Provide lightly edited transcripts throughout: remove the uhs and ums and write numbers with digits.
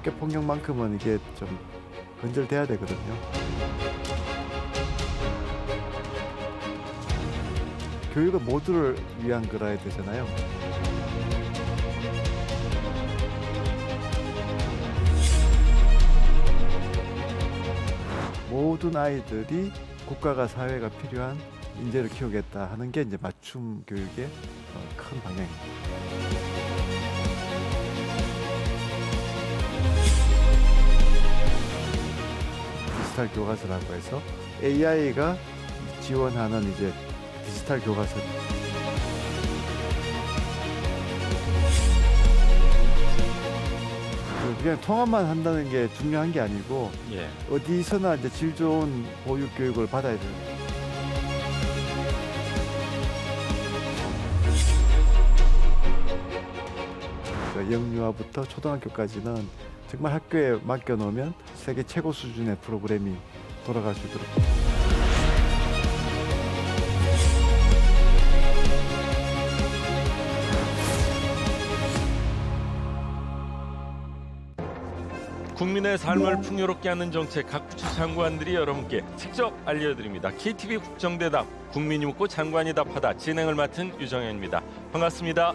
학교 폭력만큼은 이게 좀 근절돼야 되거든요. 교육은 모두를 위한 거라야 되잖아요. 모든 아이들이 국가가 사회가 필요한 인재를 키우겠다 하는 게 이제 맞춤 교육의 큰 방향입니다. 디지털 교과서라고 해서 AI가 지원하는 이제 디지털 교과서. 그냥 통합만 한다는 게 중요한 게 아니고 어디서나 이제 질 좋은 보육 교육을 받아야 돼요. 영유아부터 초등학교까지는 정말 학교에 맡겨놓으면 세계 최고 수준의 프로그램이 돌아갈 수 있도록. 국민의 삶을 풍요롭게 하는 정책 각 부처 장관들이 여러분께 직접 알려드립니다. KTV 국정대답 국민이 묻고 장관이 답하다 진행을 맡은 유정현입니다. 반갑습니다.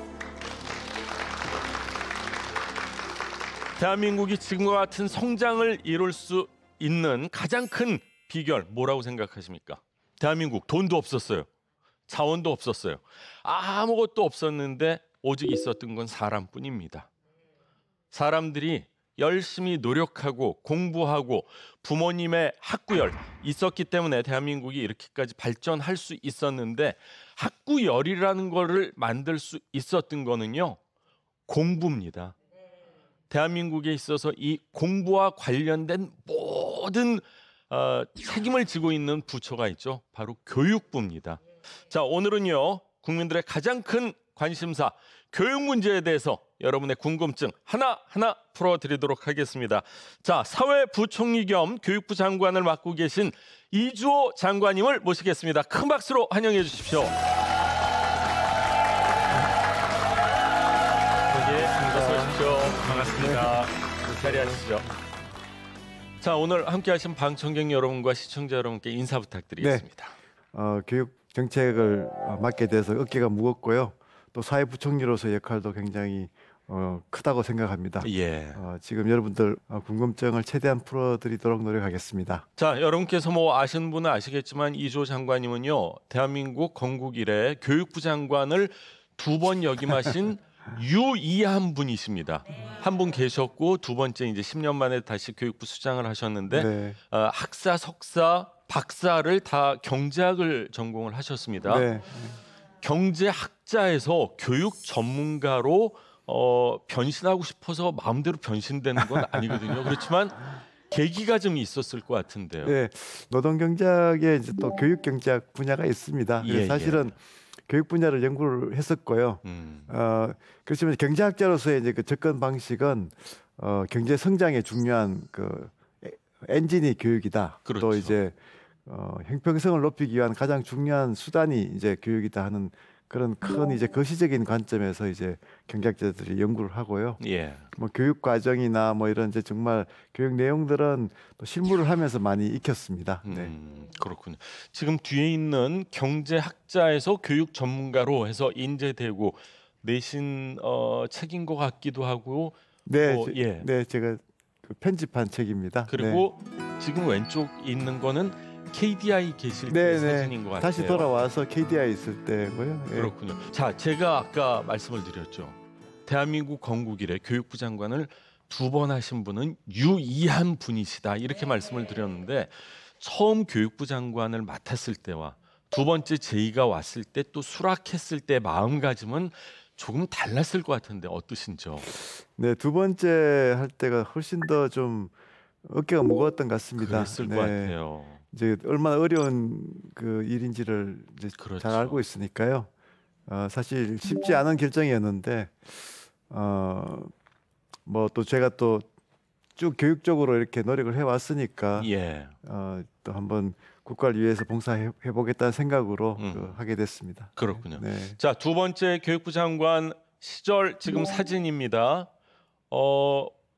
대한민국이 지금과 같은 성장을 이룰 수 있는 가장 큰 비결 뭐라고 생각하십니까? 대한민국 돈도 없었어요. 자원도 없었어요. 아무것도 없었는데 오직 있었던 건 사람뿐입니다. 사람들이 열심히 노력하고 공부하고 부모님의 학구열 있었기 때문에 대한민국이 이렇게까지 발전할 수 있었는데, 학구열이라는 거를 만들 수 있었던 거는요, 공부입니다. 대한민국에 있어서 이 공부와 관련된 모든 책임을 지고 있는 부처가 있죠. 바로 교육부입니다. 자, 오늘은요, 국민들의 가장 큰 관심사 교육 문제에 대해서 여러분의 궁금증 하나하나 풀어드리도록 하겠습니다. 자, 사회부총리 겸 교육부 장관을 맡고 계신 이주호 장관님을 모시겠습니다. 큰 박수로 환영해 주십시오. 어서 오십시오. 반갑습니다. 자리하시죠. 자, 오늘 함께 하신 방청객 여러분과 시청자 여러분께 인사 부탁드리겠습니다. 교육 정책을 맡게 돼서 어깨가 무겁고요. 또 사회부총리로서 역할도 굉장히 크다고 생각합니다. 지금 여러분들 궁금증을 최대한 풀어드리도록 노력하겠습니다. 자, 여러분께서 뭐 아시는 분은 아시겠지만 이주호 장관님은요, 대한민국 건국 이래 교육부 장관을 2번 역임하신 유일한 분이십니다. 한 분 계셨고 두 번째 이제 10년 만에 다시 교육부 수장을 하셨는데 학사, 석사, 박사를 다 경제학을 전공을 하셨습니다. 경제학자에서 교육 전문가로 변신하고 싶어서 마음대로 변신되는 건 아니거든요. 그렇지만 계기가 좀 있었을 것 같은데요. 네, 노동경제학에 이제 또 교육경제학 분야가 있습니다. 사실은 교육 분야를 연구를 했었고요. 그렇지만 경제학자로서의 이제 그 접근 방식은 경제 성장에 중요한 그 엔진이 교육이다. 또 이제 형평성을 높이기 위한 가장 중요한 수단이 이제 교육이다 하는 그런 큰 이제 거시적인 관점에서 이제 경제학자들이 연구를 하고요. 뭐 교육 과정이나 뭐 이런 이제 정말 교육 내용들은 또 실무를 하면서 많이 익혔습니다. 그렇군요. 지금 뒤에 있는 경제학자에서 교육 전문가로 해서 인재되고 내신 책인 것 같기도 하고. 제가 그 편집한 책입니다. 그리고 지금 왼쪽 있는 거는 KDI 계실 때 사진인 것 같아요. 다시 돌아와서 KDI 있을 때고요. 그렇군요. 자, 제가 아까 말씀을 드렸죠. 대한민국 건국 이래 교육부 장관을 2번 하신 분은 유일한 분이시다, 이렇게 말씀을 드렸는데, 처음 교육부 장관을 맡았을 때와 두 번째 제의가 왔을 때 또 수락했을 때 마음가짐은 조금 달랐을 것 같은데 어떠신지요? 네, 두 번째 할 때가 훨씬 더 좀 어깨가 무거웠던 것 같습니다. 그랬을 것 같아요. 이제 얼마나 어려운 그 일인지를 이제 잘 알고 있으니까요. 사실 쉽지 않은 결정이었는데, 뭐 또 제가 또 쭉 교육적으로 이렇게 노력을 해왔으니까 또 한번 국가를 위해서 봉사해 보겠다는 생각으로 하게 됐습니다. 그렇군요. 자, 두 번째 교육부 장관 시절 지금 사진입니다.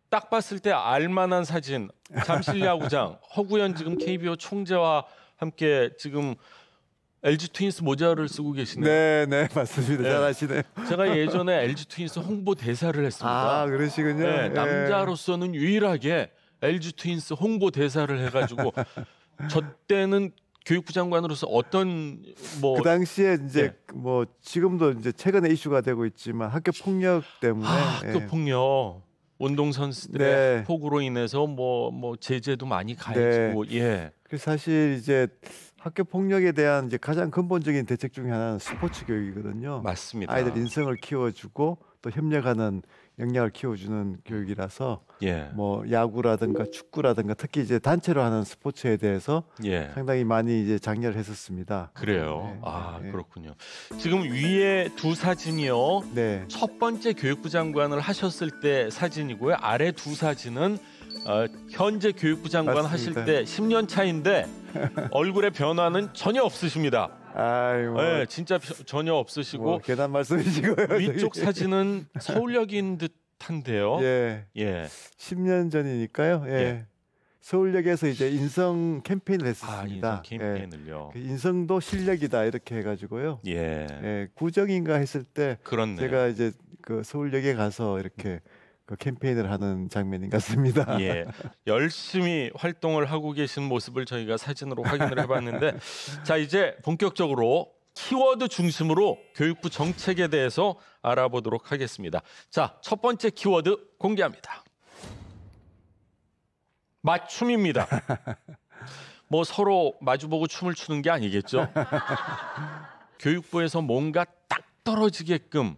딱 봤을 때 알만한 사진. 잠실 야구장 허구현 지금 KBO 총재와 함께 지금 LG 트윈스 모자를 쓰고 계시네요. 네, 맞습니다. 잘 아시네요. 제가 예전에 LG 트윈스 홍보 대사를 했습니다. 아, 그러시군요. 네, 남자로서는 유일하게 LG 트윈스 홍보 대사를 해가지고 저 때는 교육부 장관으로서 어떤 그 당시에 이제 뭐 지금도 이제 최근에 이슈가 되고 있지만 학교 폭력 때문에 학교 폭력 운동 선수들의 폭우로 인해서 뭐 제재도 많이 가해지고 그래서 사실 이제 학교 폭력에 대한 이제 가장 근본적인 대책 중에 하나는 스포츠 교육이거든요. 맞습니다. 아이들 인성을 키워주고 또 협력하는 역량을 키워주는 교육이라서 뭐 야구라든가 축구라든가 특히 이제 단체로 하는 스포츠에 대해서 상당히 많이 이제 장려를 했었습니다. 그래요. 그렇군요. 지금 위에 두 사진이요. 첫 번째 교육부 장관을 하셨을 때 사진이고요. 아래 두 사진은 현재 교육부 장관 맞습니다. 하실 때 10년 차인데 얼굴에 변화는 전혀 없으십니다. 네, 진짜 전혀 없으시고 괜한 말씀이시고요. 위쪽 사진은 서울역인 듯한데요. 10년 전이니까요. 서울역에서 이제 인성 캠페인을 했습니다. 인성 캠페인을요. 인성도 실력이다 이렇게 해가지고요. 구정인가 했을 때 그렇네요. 제가 이제 그 서울역에 가서 이렇게 그 캠페인을 하는 장면인 것 같습니다. 열심히 활동을 하고 계신 모습을 저희가 사진으로 확인을 해봤는데 자 이제 본격적으로 키워드 중심으로 교육부 정책에 대해서 알아보도록 하겠습니다. 자, 첫 번째 키워드 공개합니다. 맞춤입니다. 뭐 서로 마주보고 춤을 추는 게 아니겠죠? 교육부에서 뭔가 딱 떨어지게끔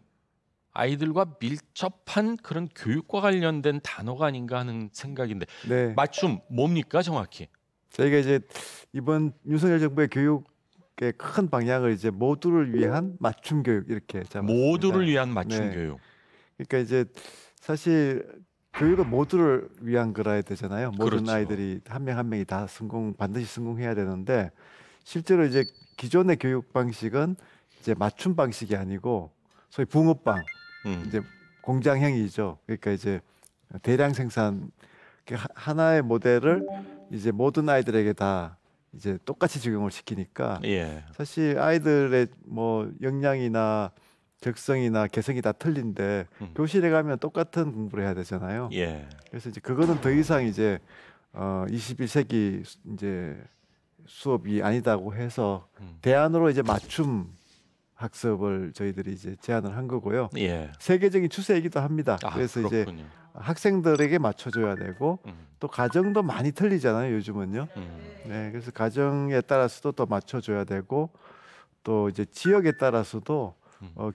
아이들과 밀접한 그런 교육과 관련된 단어가 아닌가 하는 생각인데 맞춤 뭡니까 정확히? 저희가 이제 이번 윤석열 정부의 교육의 큰 방향을 이제 모두를 위한 맞춤 교육 이렇게 잡았습니다. 모두를 위한 맞춤 교육. 그러니까 이제 사실 교육은 모두를 위한 거라야 되잖아요. 모든 아이들이 한 명 한 명이 다 반드시 성공해야 되는데 실제로 이제 기존의 교육 방식은 이제 맞춤 방식이 아니고 소위 붕어빵 이제 공장형이죠. 그러니까 이제 대량 생산 하나의 모델을 이제 모든 아이들에게 다 이제 똑같이 적용을 시키니까 사실 아이들의 뭐 역량이나 적성이나 개성이 다 틀린데 교실에 가면 똑같은 공부를 해야 되잖아요. 그래서 이제 그거는 더 이상 이제 21세기 이제 수업이 아니다고 해서 대안으로 이제 맞춤 학습을 저희들이 이제 제안을 한 거고요. 세계적인 추세이기도 합니다. 그래서 이제 학생들에게 맞춰줘야 되고 또 가정도 많이 틀리잖아요. 요즘은요. 그래서 가정에 따라서도 또 맞춰줘야 되고 또 이제 지역에 따라서도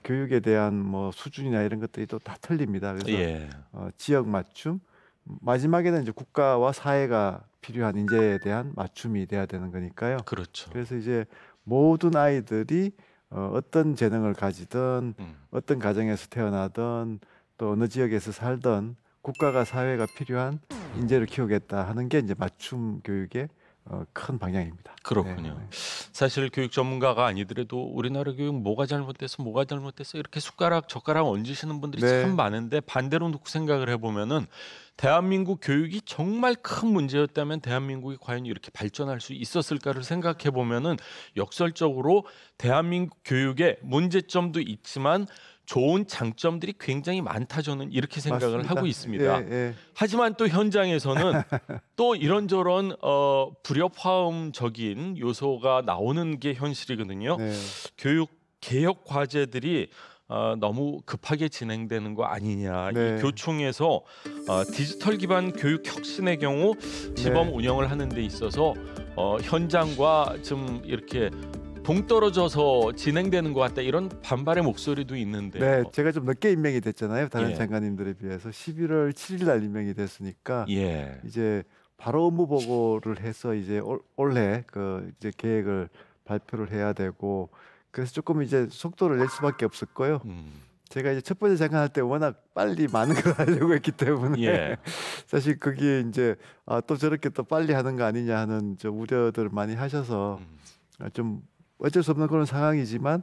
교육에 대한 뭐 수준이나 이런 것들이 또 다 틀립니다. 그래서 지역 맞춤 마지막에는 이제 국가와 사회가 필요한 인재에 대한 맞춤이 돼야 되는 거니까요. 그래서 이제 모든 아이들이 어떤 재능을 가지든 어떤 가정에서 태어나든 또 어느 지역에서 살든 국가가 사회가 필요한 인재를 키우겠다 하는 게 이제 맞춤 교육의 큰 방향입니다. 그렇군요. 사실 교육 전문가가 아니더라도 우리나라 교육 뭐가 잘못돼서 이렇게 숟가락 젓가락 얹으시는 분들이 참 많은데 반대로 놓고 생각을 해보면은 대한민국 교육이 정말 큰 문제였다면 대한민국이 과연 이렇게 발전할 수 있었을까를 생각해 보면은 역설적으로 대한민국 교육의 문제점도 있지만 좋은 장점들이 굉장히 많다 저는 이렇게 생각을 맞습니다. 하고 있습니다. 하지만 또 현장에서는 또 이런저런 불협화음적인 요소가 나오는 게 현실이거든요. 교육 개혁 과제들이 너무 급하게 진행되는 거 아니냐. 이 교총에서 디지털 기반 교육 혁신의 경우 시범 운영을 하는 데 있어서 현장과 좀 이렇게 동떨어져서 진행되는 것 같다 이런 반발의 목소리도 있는데 제가 좀 늦게 임명이 됐잖아요. 다른 장관님들에 비해서 11월 7일 날 임명이 됐으니까 이제 바로 업무 보고를 해서 이제 올해 그 이제 계획을 발표를 해야 되고 그래서 조금 이제 속도를 낼 수밖에 없었고요. 제가 이제 첫 번째 장관 할 때 워낙 빨리 많은 걸 하려고 했기 때문에 사실 그게 이제 또 저렇게 또 빨리 하는 거 아니냐 하는 저 우려들을 많이 하셔서 좀 어쩔 수 없는 그런 상황이지만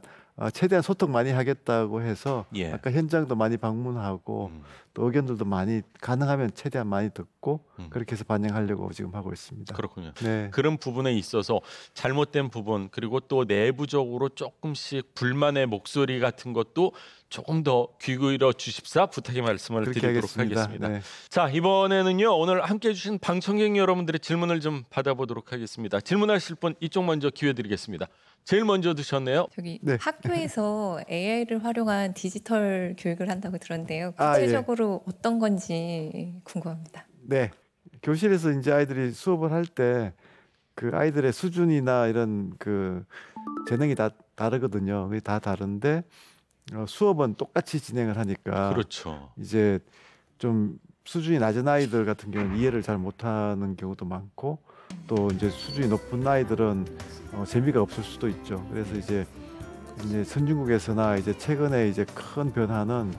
최대한 소통 많이 하겠다고 해서 예. 아까 현장도 많이 방문하고 또 의견들도 많이 가능하면 최대한 많이 듣고 그렇게 해서 반영하려고 지금 하고 있습니다. 그렇군요. 네. 그런 부분에 있어서 잘못된 부분 그리고 또 내부적으로 조금씩 불만의 목소리 같은 것도 조금 더 귀 기울여 주십사 부탁의 말씀을 드리도록 하겠습니다. 네. 자, 이번에는요. 오늘 함께해 주신 방청객 여러분들의 질문을 좀 받아보도록 하겠습니다. 질문하실 분 이쪽 먼저 기회 드리겠습니다. 제일 먼저 드셨네요. 저기 네. 학교에서 AI를 활용한 디지털 교육을 한다고 들었는데요. 구체적으로 예. 어떤 건지 궁금합니다. 네, 교실에서 이제 아이들이 수업을 할 때 그 아이들의 수준이나 이런 그 재능이 다 다르거든요. 그게 다 다른데 수업은 똑같이 진행을 하니까 그렇죠. 이제 좀 수준이 낮은 아이들 같은 경우는 이해를 잘 못하는 경우도 많고 또 이제 수준이 높은 아이들은 재미가 없을 수도 있죠. 그래서 이제 선진국에서나 이제 최근에 이제 큰 변화는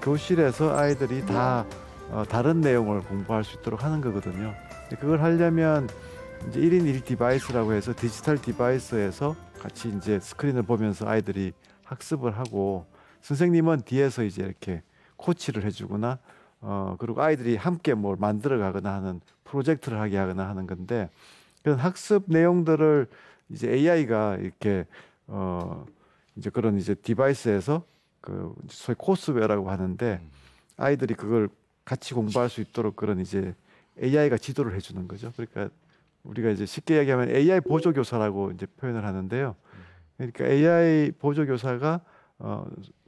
교실에서 아이들이 다 다른 내용을 공부할 수 있도록 하는 거거든요. 그걸 하려면 이제 1인 1 디바이스라고 해서 디지털 디바이스에서 같이 이제 스크린을 보면서 아이들이 학습을 하고 선생님은 뒤에서 이제 이렇게 코치를 해주거나 그리고 아이들이 함께 뭘 만들어 가거나 하는 프로젝트를 하게 하거나 하는 건데 그런 학습 내용들을 이제 AI가 이렇게 이제 그런 이제 디바이스에서 그 소위 코스웨어라고 하는데 아이들이 그걸 같이 공부할 수 있도록 그런 이제 AI가 지도를 해주는 거죠. 그러니까 우리가 이제 쉽게 얘기하면 AI 보조교사라고 이제 표현을 하는데요. 그러니까 AI 보조교사가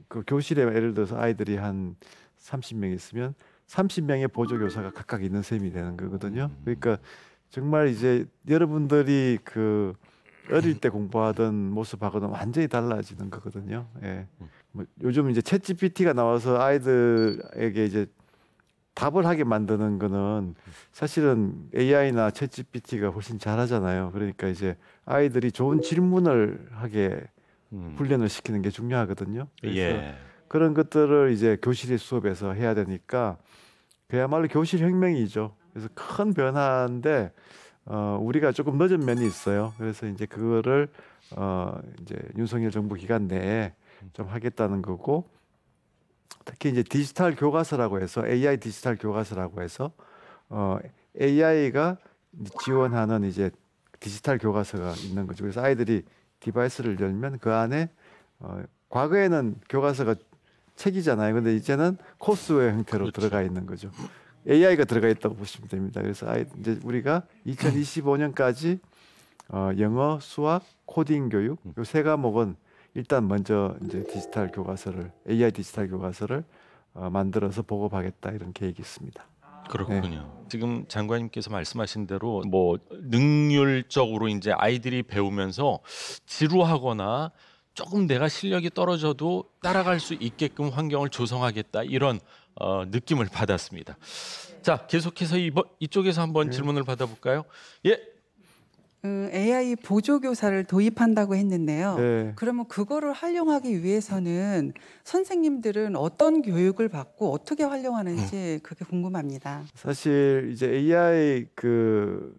그 교실에 예를 들어서 아이들이 한 30명 있으면 30명의 보조교사가 각각 있는 셈이 되는 거거든요. 그러니까 정말 이제 여러분들이 그 어릴 때 공부하던 모습하고는 완전히 달라지는 거거든요. 예. 뭐 요즘 이제 챗GPT가 나와서 아이들에게 이제 답을 하게 만드는 거는 사실은 AI나 챗GPT가 훨씬 잘하잖아요. 그러니까 이제 아이들이 좋은 질문을 하게 훈련을 시키는 게 중요하거든요. 그래서 예. 그런 것들을 이제 교실 수업에서 해야 되니까 그야말로 교실 혁명이죠. 그래서 큰 변화인데 우리가 조금 늦은 면이 있어요. 그래서 이제 그거를 이제 윤석열 정부 기간 내에 좀 하겠다는 거고 특히 이제 디지털 교과서라고 해서 AI 디지털 교과서라고 해서 AI가 지원하는 이제 디지털 교과서가 있는 거죠. 그래서 아이들이 디바이스를 열면 그 안에 과거에는 교과서가 책이잖아요. 근데 이제는 코스웨어 형태로 그렇죠. 들어가 있는 거죠. AI가 들어가 있다고 보시면 됩니다. 그래서 이제 우리가 2025년까지 영어, 수학, 코딩 교육 이 세 과목은 일단 먼저 이제 디지털 교과서를 AI 디지털 교과서를 만들어서 보급하겠다 이런 계획이 있습니다. 그렇군요. 네. 지금 장관님께서 말씀하신 대로 뭐 능률적으로 이제 아이들이 배우면서 지루하거나 조금 내가 실력이 떨어져도 따라갈 수 있게끔 환경을 조성하겠다 이런 느낌을 받았습니다. 자, 계속해서 이쪽에서 한번 질문을 받아볼까요? 예. AI 보조교사를 도입한다고 했는데요. 네. 그러면 그거를 활용하기 위해서는 선생님들은 어떤 교육을 받고 어떻게 활용하는지 그게 궁금합니다. 사실 이제 AI 그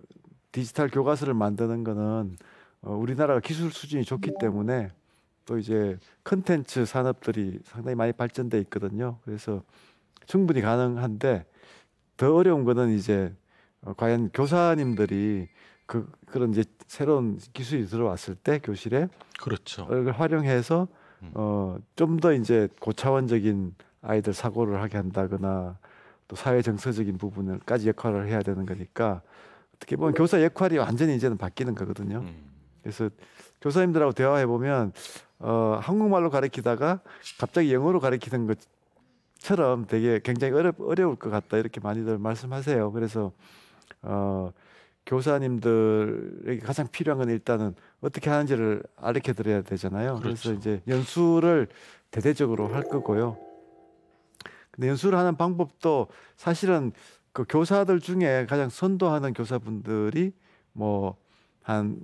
디지털 교과서를 만드는 거는 우리나라가 기술 수준이 좋기 때문에 또 이제 컨텐츠 산업들이 상당히 많이 발전돼 있거든요. 그래서 충분히 가능한데 더 어려운 거는 이제 과연 교사님들이 그런 이제 새로운 기술이 들어왔을 때 교실에 그렇죠. 그걸 활용해서 좀 더 이제 고차원적인 아이들 사고를 하게 한다거나 또 사회 정서적인 부분을까지 역할을 해야 되는 거니까 어떻게 보면 교사 역할이 완전히 이제는 바뀌는 거거든요. 그래서 교사님들하고 대화해 보면 한국말로 가르치다가 갑자기 영어로 가르치는 것처럼 되게 굉장히 어려울 것 같다 이렇게 많이들 말씀하세요. 그래서 교사님들에게 가장 필요한 건 일단은 어떻게 하는지를 알려 드려야 되잖아요. 그렇죠. 그래서 이제 연수를 대대적으로 할 거고요. 근데 연수를 하는 방법도 사실은 그 교사들 중에 가장 선도하는 교사분들이 한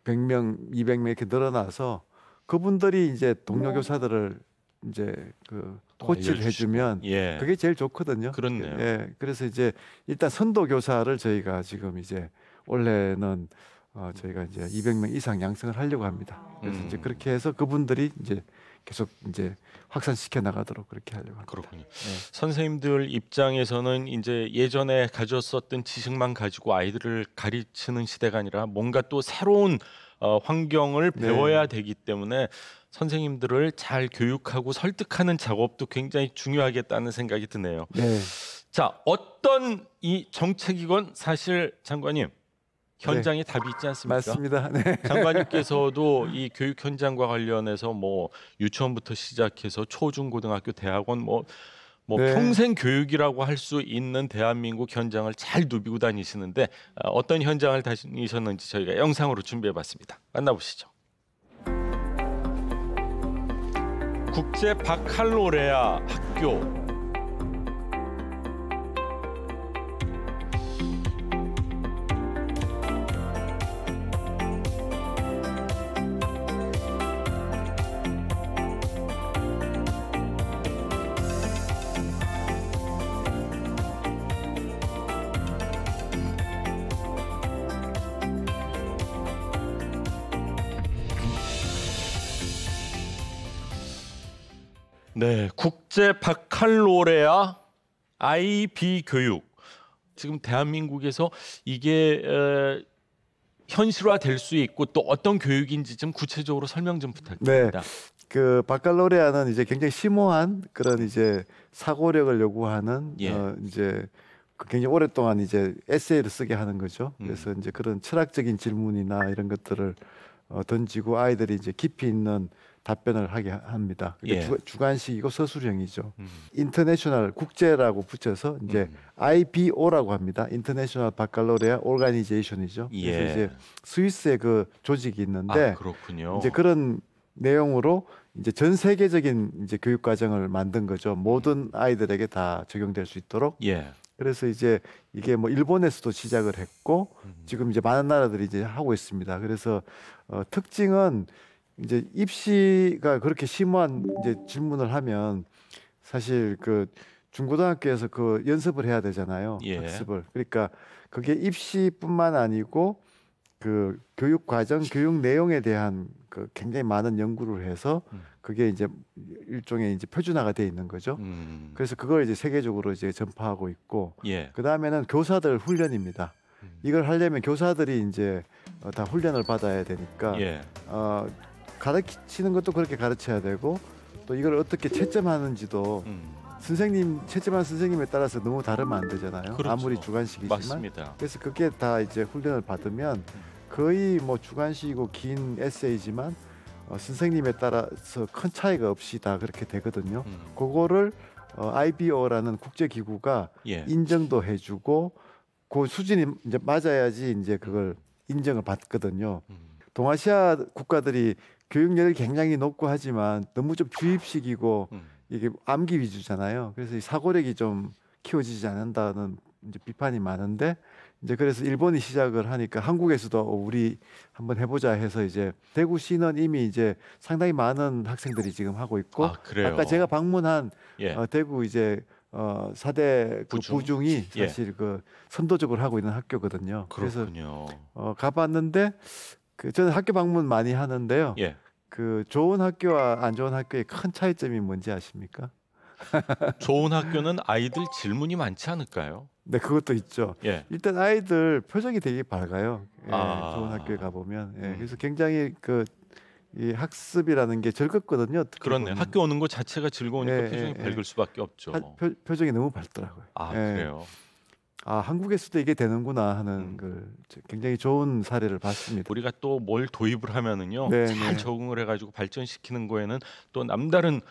100명, 200명 이렇게 늘어나서 그분들이 이제 동료 교사들을 이제 그 코치를 해주면 예. 그게 제일 좋거든요. 그렇네요. 예, 그래서 이제 일단 선도 교사를 저희가 지금 이제 원래는 저희가 이제 200명 이상 양성을 하려고 합니다. 그래서 이제 그렇게 해서 그분들이 이제 계속 이제 확산시켜 나가도록 그렇게 하려고 합니다. 그렇군요. 네. 선생님들 입장에서는 이제 예전에 가졌었던 지식만 가지고 아이들을 가르치는 시대가 아니라 뭔가 또 새로운 환경을 배워야 되기 때문에 선생님들을 잘 교육하고 설득하는 작업도 굉장히 중요하겠다는 생각이 드네요. 네. 자, 어떤 이 정책이건 사실 장관님 현장에 답이 있지 않습니까? 맞습니다. 네. 장관님께서도 이 교육 현장과 관련해서 뭐 유치원부터 시작해서 초중고등학교 대학원 뭐 평생 교육이라고 할 수 있는 대한민국 현장을 잘 누비고 다니시는데 어떤 현장을 다니셨는지 저희가 영상으로 준비해봤습니다. 만나보시죠. 국제 바칼로레아 학교. 네, 국제 바칼로레아 IB 교육. 지금 대한민국에서 이게 현실화될 수 있고 또 어떤 교육인지 좀 구체적으로 설명 좀 부탁드립니다. 네, 그 바칼로레아는 이제 굉장히 심오한 그런 이제 사고력을 요구하는 이제 굉장히 오랫동안 이제 에세이를 쓰게 하는 거죠. 그래서 이제 그런 철학적인 질문이나 이런 것들을 던지고 아이들이 이제 깊이 있는 답변을 하게 합니다. 주관식이고 서술형이죠. 인터내셔널 국제라고 붙여서 이제 IBO라고 합니다. 인터내셔널 바칼로레아 오르가니제이션이죠. 그래서 이제 스위스의 그 조직이 있는데 그렇군요. 이제 그런 내용으로 이제 전 세계적인 이제 교육 과정을 만든 거죠. 모든 아이들에게 다 적용될 수 있도록. 그래서 이제 이게 뭐 일본에서도 시작을 했고 지금 이제 많은 나라들이 이제 하고 있습니다. 그래서 특징은 이제 입시가 그렇게 심오한 이제 질문을 하면 사실 그 중고등학교에서 그 연습을 해야 되잖아요. 학습을. 그러니까 그게 입시뿐만 아니고 그 교육 과정, 교육 내용에 대한 그 굉장히 많은 연구를 해서 그게 이제 일종의 이제 표준화가 돼 있는 거죠. 그래서 그걸 이제 세계적으로 이제 전파하고 있고 그 다음에는 교사들 훈련입니다. 이걸 하려면 교사들이 이제 다 훈련을 받아야 되니까 가르치는 것도 그렇게 가르쳐야 되고 또 이걸 어떻게 채점하는지도 선생님 채점한 선생님에 따라서 너무 다르면 안 되잖아요. 그렇죠. 아무리 주관식이지만. 맞습니다. 그래서 그게 다 이제 훈련을 받으면 거의 뭐 주관식이고 긴 에세이지만 선생님에 따라서 큰 차이가 없이 다 그렇게 되거든요. 그거를 IBO라는 국제기구가 인정도 해주고 그 수준이 이제 맞아야지 이제 그걸 인정을 받거든요. 동아시아 국가들이 교육열이 굉장히 높고 하지만 너무 좀 주입식이고 이게 암기 위주잖아요. 그래서 이 사고력이 좀 키워지지 않는다는 이제 비판이 많은데 이제 그래서 일본이 시작을 하니까 한국에서도 우리 한번 해보자 해서 이제 대구시는 이미 이제 상당히 많은 학생들이 지금 하고 있고 아까 제가 방문한 대구 이제 4대 그 부중이 사실 그 선도적으로 하고 있는 학교거든요. 그렇군요. 그래서 가봤는데 그 저는 학교 방문 많이 하는데요. 그 좋은 학교와 안 좋은 학교의 큰 차이점이 뭔지 아십니까? 좋은 학교는 아이들 질문이 많지 않을까요? 네, 그것도 있죠. 일단 아이들 표정이 되게 밝아요. 좋은 학교에 가보면. 그래서 굉장히 이 학습이라는 게 즐겁거든요. 그렇네. 학교 오는 것 자체가 즐거우니까 표정이 밝을 수밖에 없죠. 표정이 너무 밝더라고요. 그래요. 한국에서도 이게 되는구나 하는 걸 굉장히 좋은 사례를 봤습니다. 우리가 또 뭘 도입을 하면은요 잘 적응을 해가지고 발전시키는 거에는 또 남다른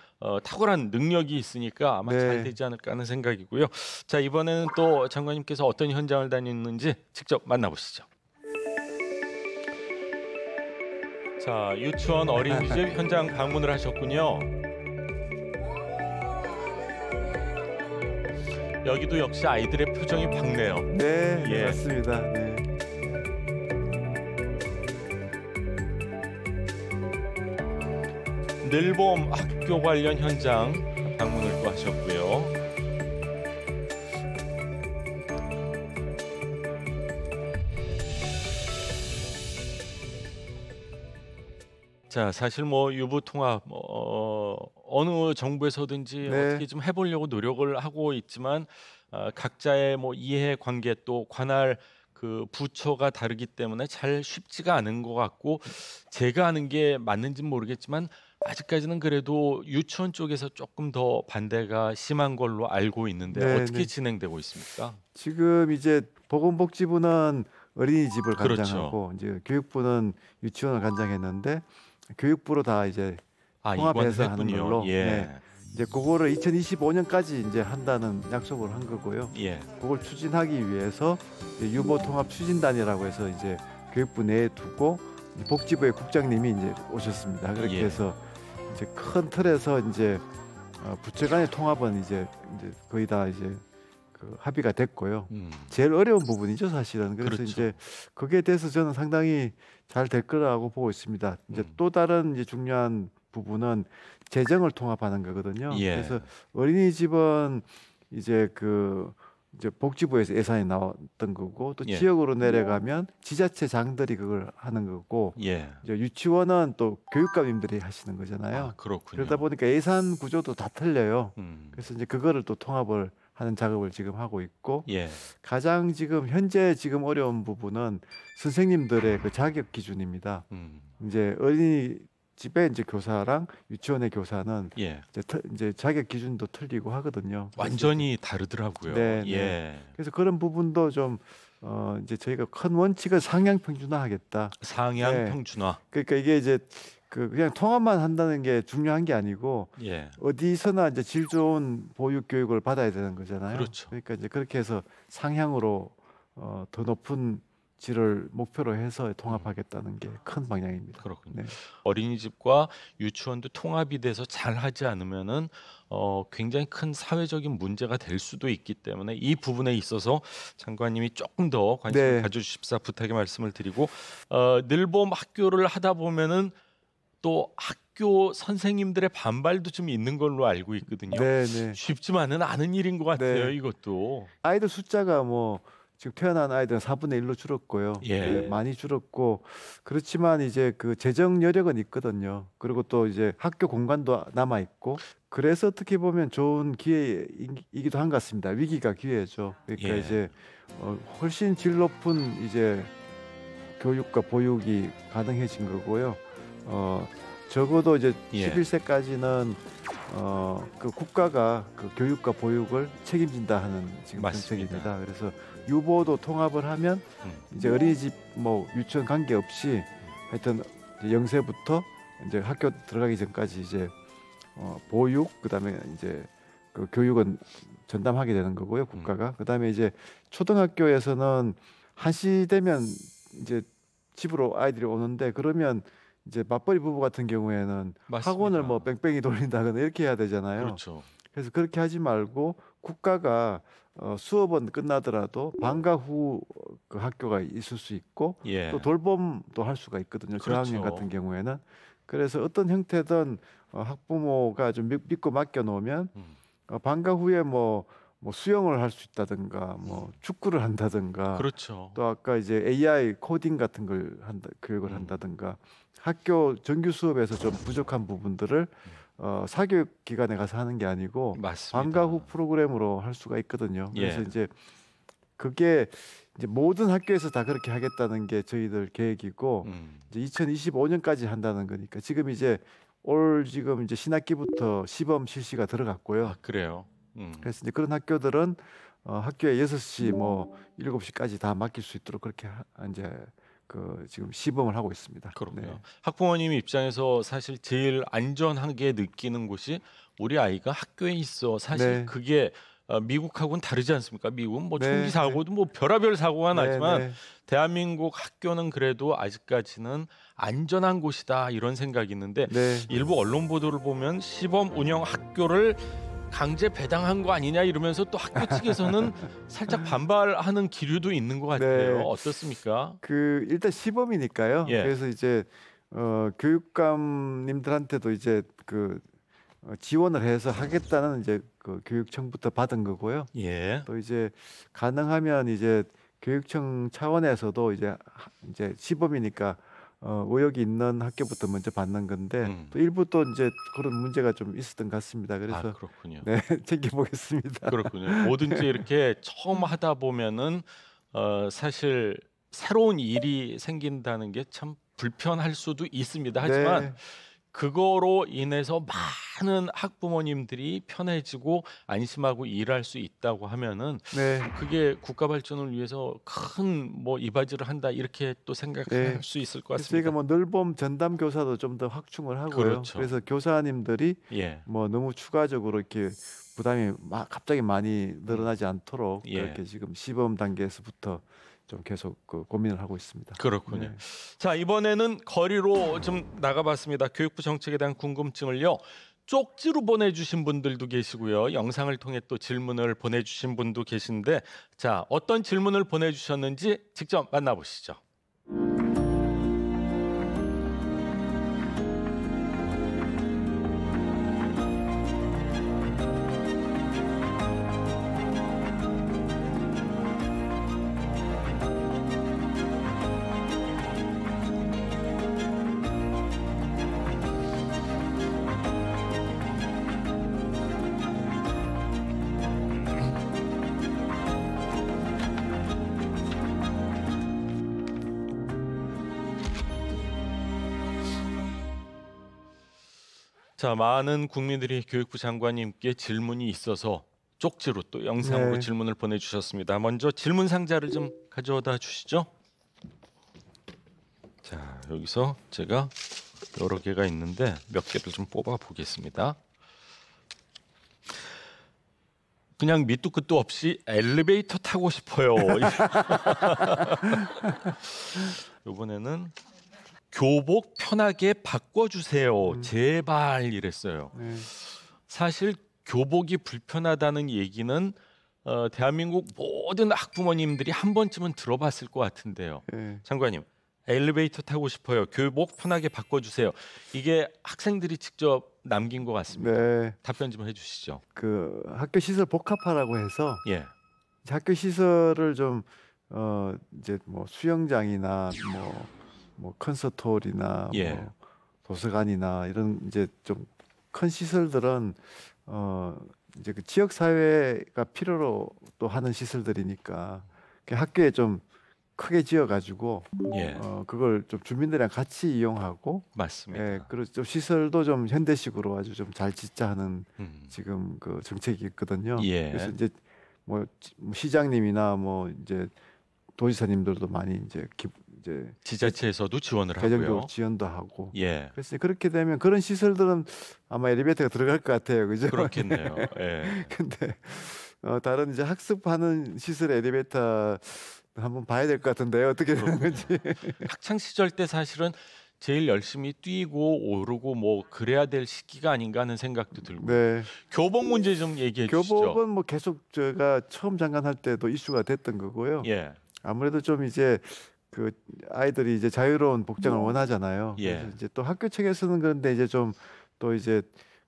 탁월한 능력이 있으니까 아마 잘 되지 않을까 하는 생각이고요. 자, 이번에는 또 장관님께서 어떤 현장을 다녔는지 직접 만나보시죠. 자, 유치원 어린이집 현장 방문을 하셨군요. 여기도 역시 아이들의 표정이 밝네요. 네, 맞습니다. 늘봄 학교 관련 현장 방문을 또 하셨고요. 자, 사실 뭐 유부 통합 어느 정부에서든지 네. 어떻게 좀 해보려고 노력을 하고 있지만 각자의 뭐 이해 관계 또 관할 그 부처가 다르기 때문에 잘 쉽지가 않은 것 같고 제가 아는 게 맞는지는 모르겠지만 아직까지는 그래도 유치원 쪽에서 조금 더 반대가 심한 걸로 알고 있는데 네, 어떻게 네. 진행되고 있습니까? 지금 이제 보건복지부는 어린이집을 그렇죠. 관장하고 이제 교육부는 유치원을 관장했는데 교육부로 다 이제 통합해서 이관을 하는 했군요. 걸로 예. 네. 이제 그거를 2025년까지 이제 한다는 약속을 한 거고요. 예. 그걸 추진하기 위해서 이제 유보 통합 추진단이라고 해서 이제 교육부 내에 두고 복지부의 국장님이 이제 오셨습니다. 그렇게 예. 해서 이제 큰 틀에서 이제 부처 간의 통합은 이제 거의 다 이제 그 합의가 됐고요. 제일 어려운 부분이죠, 사실은. 그래서 그렇죠. 이제 거기에 대해서 저는 상당히 잘 될 거라고 보고 있습니다. 이제 또 다른 이제 중요한 부분은 재정을 통합하는 거거든요. 예. 그래서 어린이집은 이제 이제 복지부에서 예산이 나왔던 거고 또 예. 지역으로 내려가면 지자체장들이 그걸 하는 거고 예. 이제 유치원은 또 교육감님들이 하시는 거잖아요. 그렇군요. 그러다 보니까 예산 구조도 다 틀려요. 음. 그래서 이제 그거를 또 통합을 하는 작업을 지금 하고 있고 예. 가장 현재 지금 어려운 부분은 선생님들의 그 자격 기준입니다. 이제 어린이집의 이제 교사랑 유치원의 교사는 예. 이제 자격 기준도 틀리고 하거든요. 완전히 다르더라고요. 네, 네. 예. 그래서 그런 부분도 좀 이제 저희가 큰 원칙은 상향 평준화하겠다. 상향 네. 평준화. 그러니까 이게 이제 그냥 통합만 한다는 게 중요한 게 아니고 예. 어디서나 이제 질 좋은 보육 교육을 받아야 되는 거잖아요. 그렇죠. 그러니까 이제 그렇게 해서 상향으로 더 높은 질을 목표로 해서 통합하겠다는 게 큰 방향입니다. 그렇군요. 네. 어린이집과 유치원도 통합이 돼서 잘 하지 않으면은 굉장히 큰 사회적인 문제가 될 수도 있기 때문에 이 부분에 있어서 장관님이 조금 더 관심을 네. 가져주십사 부탁의 말씀을 드리고 늘봄 학교를 하다 보면은 또 학교 선생님들의 반발도 좀 있는 걸로 알고 있거든요. 네, 네. 쉽지만은 않은 일인 것 같아요. 네. 이것도. 아이들 숫자가 뭐 지금 태어난 아이들은 4분의 1로 줄었고요. 예. 네, 많이 줄었고 그렇지만 이제 그 재정 여력은 있거든요. 그리고 또 이제 학교 공간도 남아 있고 그래서 어떻게 보면 좋은 기회이기도 한 것 같습니다. 위기가 기회죠. 그러니까 예. 이제 훨씬 질 높은 이제 교육과 보육이 가능해진 거고요. 적어도 이제 예. 11세까지는 그 국가가 그 교육과 보육을 책임진다 하는 지금 맞습니다. 정책입니다. 그래서 유보도 통합을 하면 이제 어린이집 뭐 유치원 관계 없이 하여튼 이제 0세부터 이제 학교 들어가기 전까지 이제 보육 그다음에 이제 그 교육은 전담하게 되는 거고요, 국가가. 그다음에 이제 초등학교에서는 1시 되면 이제 집으로 아이들이 오는데 그러면 이제 맞벌이 부부 같은 경우에는 맞습니다. 학원을 뭐 뺑뺑이 돌린다거나 이렇게 해야 되잖아요. 그렇죠. 그래서 그렇게 하지 말고 국가가 수업은 끝나더라도 방과 후 그 학교가 있을 수 있고 예. 또 돌봄도 할 수가 있거든요. 그렇죠. 저학년 같은 경우에는. 그래서 어떤 형태든 학부모가 좀 믿고 맡겨 놓으면 방과 후에 뭐 수영을 할 수 있다든가 뭐 축구를 한다든가 그렇죠. 또 아까 이제 AI 코딩 같은 걸 교육을 한다든가 학교 정규 수업에서 좀 부족한 부분들을 사교육 기관에 가서 하는 게 아니고 맞습니다. 방과 후 프로그램으로 할 수가 있거든요. 그래서 예. 이제 그게 이제 모든 학교에서 다 그렇게 하겠다는 게 저희들 계획이고 이제 2025년까지 한다는 거니까 지금 이제 지금 이제 신학기부터 시범 실시가 들어갔고요. 그래요. 그래서 이제 그런 학교들은 학교에 6시 뭐 7시까지 다 맡길 수 있도록 그렇게 이제 지금 시범을 하고 있습니다. 그렇군요. 네. 학부모님 입장에서 사실 제일 안전하게 느끼는 곳이 우리 아이가 학교에 있어. 사실 네. 그게 미국하고는 다르지 않습니까? 미국은 뭐 네, 총기 사고도 뭐 별의별 사고가 네, 나지만 네. 대한민국 학교는 그래도 아직까지는 안전한 곳이다 이런 생각이 있는데 네. 일부 언론 보도를 보면 시범 운영 학교를 강제 배당한 거 아니냐 이러면서 또 학교 측에서는 살짝 반발하는 기류도 있는 것 같아요. 네. 어떻습니까? 일단 시범이니까요. 예. 그래서 이제 교육감님들한테도 이제 지원을 해서 하겠다는 이제 교육청부터 받은 거고요. 예. 또 이제 가능하면 이제 교육청 차원에서도 이제 시범이니까 의혹이 있는 학교부터 먼저 받는 건데 또 일부 또 이제 그런 문제가 좀 있었던 것 같습니다. 그래서 그렇군요. 네, 챙겨보겠습니다. 그렇군요. 뭐든지 이렇게 처음 하다 보면은 사실 새로운 일이 생긴다는 게 참 불편할 수도 있습니다. 하지만 네. 그거로 인해서 많은 학부모님들이 편해지고 안심하고 일할 수 있다고 하면은 네. 그게 국가 발전을 위해서 큰 뭐 이바지를 한다 이렇게 또 생각할 네. 수 있을 것 같습니다. 저희가 뭐 늘봄 전담 교사도 좀 더 확충을 하고요. 그렇죠. 그래서 교사님들이 예. 뭐 너무 추가적으로 이렇게 부담이 갑자기 많이 늘어나지 않도록 예. 그렇게 지금 시범 단계에서부터 좀 계속 고민을 하고 있습니다. 그렇군요. 네. 자, 이번에는 거리로 좀 나가봤습니다. 교육부 정책에 대한 궁금증을요. 쪽지로 보내주신 분들도 계시고요. 영상을 통해 또 질문을 보내주신 분도 계신데, 자, 어떤 질문을 보내주셨는지 직접 만나보시죠. 자, 많은 국민들이 교육부 장관님께 질문이 있어서 쪽지로 또 영상으로 네. 질문을 보내주셨습니다. 먼저 질문 상자를 좀 가져다 주시죠. 자, 여기서 제가 여러 개가 있는데 몇 개를 좀 뽑아 보겠습니다. 그냥 밑도 끝도 없이 엘리베이터 타고 싶어요. 이번에는 교복 편하게 바꿔주세요. 제발 이랬어요. 네. 사실 교복이 불편하다는 얘기는 대한민국 모든 학부모님들이 한 번쯤은 들어봤을 것 같은데요. 네. 장관님, 엘리베이터 타고 싶어요. 교복 편하게 바꿔주세요. 이게 학생들이 직접 남긴 것 같습니다. 네. 답변 좀 해주시죠. 그 학교 시설 복합화라고 해서 예, 학교 시설을 좀 이제 뭐 수영장이나 뭐 콘서트홀이나 예. 뭐 도서관이나 이런 이제 좀 큰 시설들은 이제 그 지역 사회가 필요로 또 하는 시설들이니까 그 학교에 좀 크게 지어가지고 예, 그걸 좀 주민들이랑 같이 이용하고 맞습니다. 예, 그리고 좀 시설도 좀 현대식으로 아주 좀 잘 짓자 하는 음. 지금 그 정책이 있거든요. 예. 그래서 이제 뭐 시장님이나 뭐 이제 도지사님들도 많이 이제 지자체에서도 지원을 개정적으로 하고요. 지원도 하고. 예, 그래서 그렇게 되면 그런 시설들은 아마 엘리베이터가 들어갈 것 같아요, 그죠? 그렇겠네요. 예. 근데 다른 이제 학습하는 시설 엘리베이터 한번 봐야 될 것 같은데요. 어떻게 되는 건지. 학창 시절 때 사실은 제일 열심히 뛰고 오르고 뭐 그래야 될 시기가 아닌가 하는 생각도 들고. 네. 교복 문제 좀 얘기해 주시죠. 교복은 뭐 계속 제가 처음 장관할 때도 이슈가 됐던 거고요. 예, 아무래도 좀 이제 그 아이들이 이제 자유로운 복장을 원하잖아요. 예. 그래서 이제 또 학교 측에서는 그런데 이제 좀 또 이제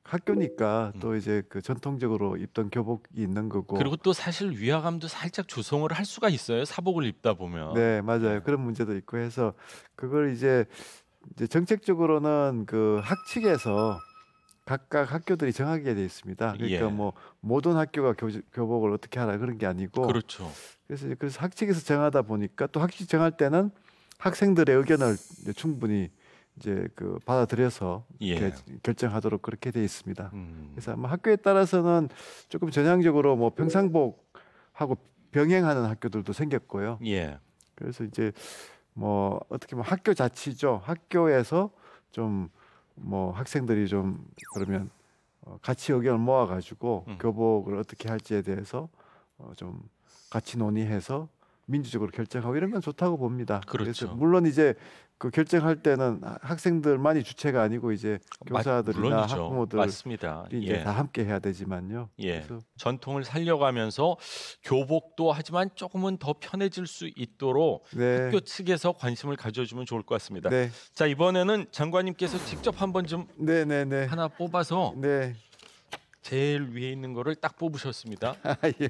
학교니까 또 이제 그 전통적으로 입던 교복이 있는 거고. 그리고 또 사실 위화감도 살짝 조성을 할 수가 있어요. 사복을 입다 보면. 네, 맞아요. 그런 문제도 있고 해서 그걸 이제 정책적으로는 그 학측에서 각각 학교들이 정하게 돼 있습니다. 그러니까 예. 뭐 모든 학교가 교복을 어떻게 하라 그런 게 아니고. 그렇죠. 그래서 학측에서 정하다 보니까 또 학칙 정할 때는 학생들의 의견을 이제 충분히 이제 그 받아들여서 예. 결정하도록 그렇게 돼 있습니다. 그래서 아마 학교에 따라서는 조금 전향적으로 뭐 평상복하고 병행하는 학교들도 생겼고요. 예. 그래서 이제 뭐 어떻게 보면 학교 자치죠. 학교에서 좀 뭐 학생들이 좀 그러면 같이 의견을 모아가지고 교복을 어떻게 할지에 대해서 좀 같이 논의해서 민주적으로 결정하고 이런 건 좋다고 봅니다. 그렇죠. 그래서 물론 이제 그 결정할 때는 학생들만이 주체가 아니고 이제 교사들이나 물론이죠. 학부모들이 맞습니다. 이제 예. 다 함께 해야 되지만요. 예. 그래서 전통을 살려가면서 교복도 하지만 조금은 더 편해질 수 있도록 네. 학교 측에서 관심을 가져주면 좋을 것 같습니다. 네, 자, 이번에는 장관님께서 직접 한번 좀 네, 네, 네, 하나 뽑아서 네. 제일 위에 있는 거를 딱 뽑으셨습니다. 예.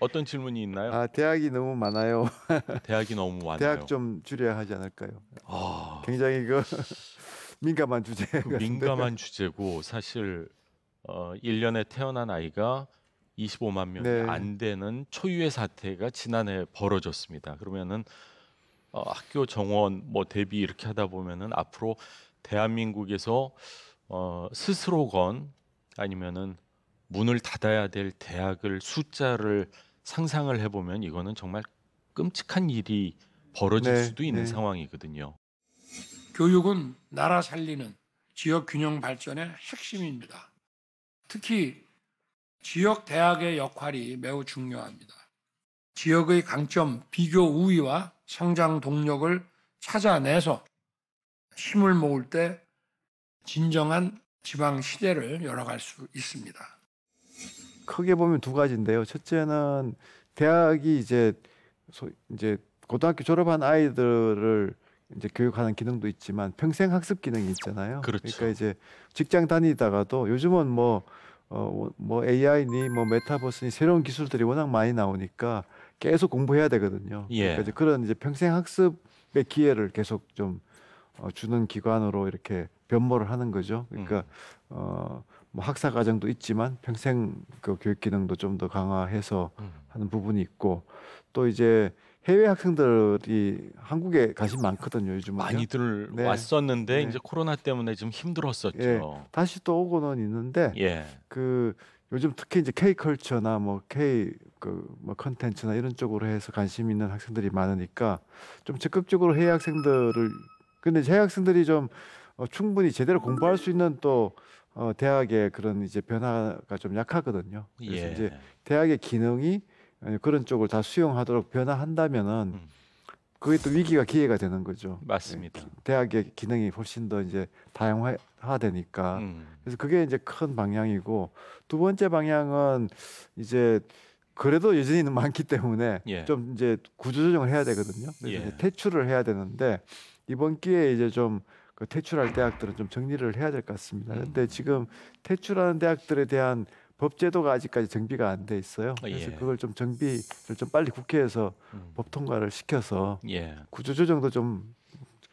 어떤 질문이 있나요? 대학이 너무 많아요. 대학이 너무 많아요. 대학 좀 줄여야 하지 않을까요? 아, 굉장히 그 민감한 주제. 민감한 주제고 사실 1년에 태어난 아이가 25만 명이 네. 안 되는 초유의 사태가 지난해 벌어졌습니다. 그러면은 학교 정원 뭐 대비 이렇게 하다 보면은 앞으로 대한민국에서 스스로건 아니면은 문을 닫아야 될 대학을 숫자를 상상을 해보면 이거는 정말 끔찍한 일이 벌어질 수도 있는 상황이거든요. 교육은 나라 살리는 지역 균형 발전의 핵심입니다. 특히 지역 대학의 역할이 매우 중요합니다. 지역의 강점, 비교 우위와 성장 동력을 찾아내서 힘을 모을 때 진정한 지방 시대를 열어갈 수 있습니다. 크게 보면 두 가지인데요. 첫째는 대학이 이제 고등학교 졸업한 아이들을 이제 교육하는 기능도 있지만 평생 학습 기능이 있잖아요. 그렇죠. 그러니까 이제 직장 다니다가도 요즘은 뭐 AI니 뭐 메타버스니 새로운 기술들이 워낙 많이 나오니까 계속 공부해야 되거든요. 예. 그러니까 이제 그런 이제 평생 학습의 기회를 계속 좀 주는 기관으로 이렇게 변모를 하는 거죠. 그러니까 뭐 학사 과정도 있지만 평생 그 교육 기능도 좀 더 강화해서 하는 부분이 있고 또 이제 해외 학생들이 한국에 관심 많거든요. 요즘은 많이들 왔었는데 이제 코로나 때문에 좀 힘들었었죠. 다시 또 오고는 있는데 그 요즘 특히 이제 K 컬처나 뭐 K 뭐 컨텐츠나 이런 쪽으로 해서 관심 있는 학생들이 많으니까 좀 적극적으로 해외 학생들을 근데 해외 학생들이 좀 충분히 제대로 공부할 수 있는 또 대학의 그런 이제 변화가 좀 약하거든요. 그래서 이제 대학의 기능이 그런 쪽을 다 수용하도록 변화한다면은 그게 또 위기가 기회가 되는 거죠. 맞습니다. 대학의 기능이 훨씬 더 이제 다양화되니까. 그래서 그게 이제 큰 방향이고 두 번째 방향은 이제 그래도 여전히는 많기 때문에 좀 이제 구조조정을 해야 되거든요. 그래서 이제 퇴출을 해야 되는데 이번 기회에 이제 좀 그 퇴출할 대학들은 좀 정리를 해야 될 것 같습니다. 근데 지금 퇴출하는 대학들에 대한 법 제도가 아직까지 정비가 안 돼 있어요. 그래서 그걸 좀 정비를 좀 빨리 국회에서 법 통과를 시켜서 구조조정도 좀